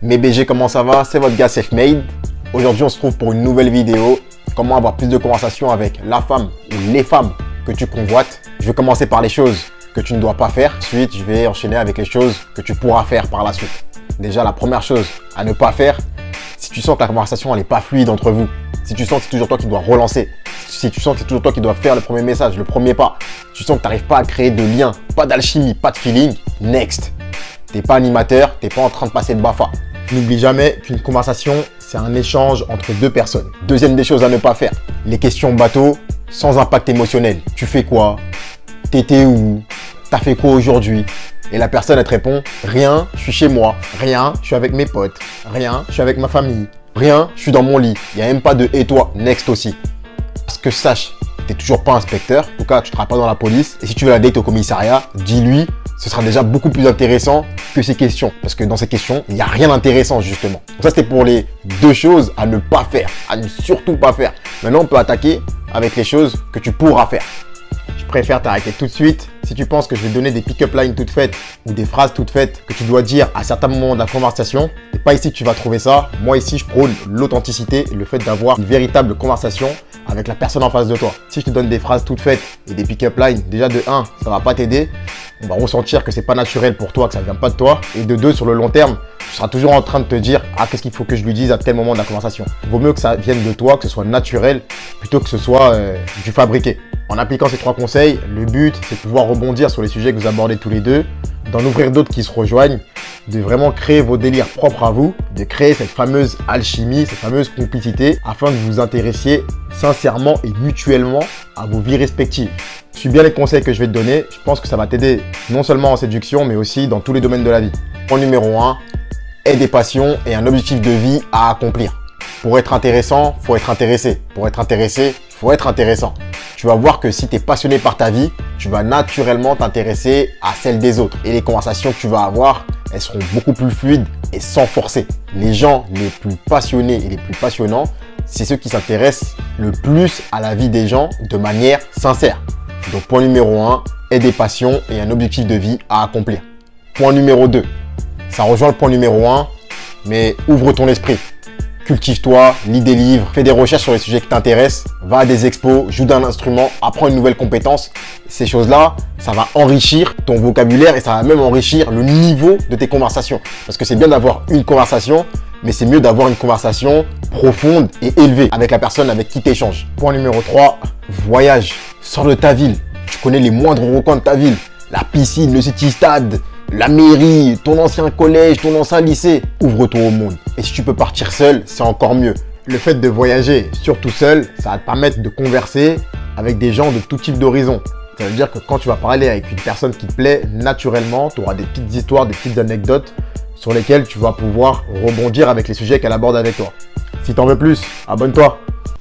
Mes BG, comment ça va? C'est votre gars Selfmade. Aujourd'hui, on se trouve pour une nouvelle vidéo. Comment avoir plus de conversations avec la femme ou les femmes que tu convoites. Je vais commencer par les choses que tu ne dois pas faire. Ensuite, je vais enchaîner avec les choses que tu pourras faire par la suite. Déjà, la première chose à ne pas faire, si tu sens que la conversation n'est pas fluide entre vous, si tu sens que c'est toujours toi qui dois relancer, si tu sens que c'est toujours toi qui dois faire le premier message, le premier pas, tu sens que tu n'arrives pas à créer de lien, pas d'alchimie, pas de feeling, next. T'es pas animateur, t'es pas en train de passer le BAFA. N'oublie jamais qu'une conversation, c'est un échange entre deux personnes. Deuxième des choses à ne pas faire, les questions bateau sans impact émotionnel. Tu fais quoi? T'étais où? T'as fait quoi aujourd'hui? Et la personne, elle te répond, rien, je suis chez moi. Rien, je suis avec mes potes. Rien, je suis avec ma famille. Rien, je suis dans mon lit. Il n'y a même pas de et toi, next aussi. Parce que sache, t'es toujours pas inspecteur. En tout cas, tu ne travailles pas dans la police. Et si tu veux la date au commissariat, dis-lui, ce sera déjà beaucoup plus intéressant que ces questions. Parce que dans ces questions, il n'y a rien d'intéressant justement. Donc ça, c'était pour les deux choses à ne pas faire, à ne surtout pas faire. Maintenant, on peut attaquer avec les choses que tu pourras faire. Je préfère t'arrêter tout de suite. Si tu penses que je vais donner des pick-up lines toutes faites ou des phrases toutes faites que tu dois dire à certains moments de la conversation, c'est pas ici que tu vas trouver ça. Moi ici, je prône l'authenticité et le fait d'avoir une véritable conversation avec la personne en face de toi. Si je te donne des phrases toutes faites et des pick-up lines, déjà de 1, ça va pas t'aider. On va ressentir que c'est pas naturel pour toi, que ça vient pas de toi. Et de 2, sur le long terme, tu seras toujours en train de te dire « Ah, qu'est-ce qu'il faut que je lui dise à tel moment de la conversation ?» Il vaut mieux que ça vienne de toi, que ce soit naturel, plutôt que ce soit du fabriqué. En appliquant ces 3 conseils, le but, c'est de pouvoir rebondir sur les sujets que vous abordez tous les deux, d'en ouvrir d'autres qui se rejoignent, de vraiment créer vos délires propres à vous, de créer cette fameuse alchimie, cette fameuse complicité, afin que vous vous intéressiez sincèrement et mutuellement à vos vies respectives. Suis bien les conseils que je vais te donner, je pense que ça va t'aider non seulement en séduction, mais aussi dans tous les domaines de la vie. Point numéro 1, aie des passions et un objectif de vie à accomplir. Pour être intéressant, faut être intéressé. Pour être intéressé, faut être intéressant. Tu vas voir que si tu es passionné par ta vie, tu vas naturellement t'intéresser à celle des autres. Et les conversations que tu vas avoir, elles seront beaucoup plus fluides et sans forcer. Les gens les plus passionnés et les plus passionnants, c'est ceux qui s'intéressent le plus à la vie des gens de manière sincère. Donc point numéro 1, aie des passions et un objectif de vie à accomplir. Point numéro 2, ça rejoint le point numéro 1, mais ouvre ton esprit. Cultive-toi, lis des livres, fais des recherches sur les sujets qui t'intéressent, va à des expos, joue d'un instrument, apprends une nouvelle compétence. Ces choses-là, ça va enrichir ton vocabulaire et ça va même enrichir le niveau de tes conversations. Parce que c'est bien d'avoir une conversation, mais c'est mieux d'avoir une conversation profonde et élevée avec la personne avec qui tu échanges. Point numéro 3, voyage, sors de ta ville. Tu connais les moindres recoins de ta ville. La piscine, le city-stade, la mairie, ton ancien collège, ton ancien lycée. Ouvre-toi au monde. Et si tu peux partir seul, c'est encore mieux. Le fait de voyager, surtout seul, ça va te permettre de converser avec des gens de tout type d'horizon. Ça veut dire que quand tu vas parler avec une personne qui te plaît, naturellement, tu auras des petites histoires, des petites anecdotes sur lesquelles tu vas pouvoir rebondir avec les sujets qu'elle aborde avec toi. Si t'en veux plus, abonne-toi.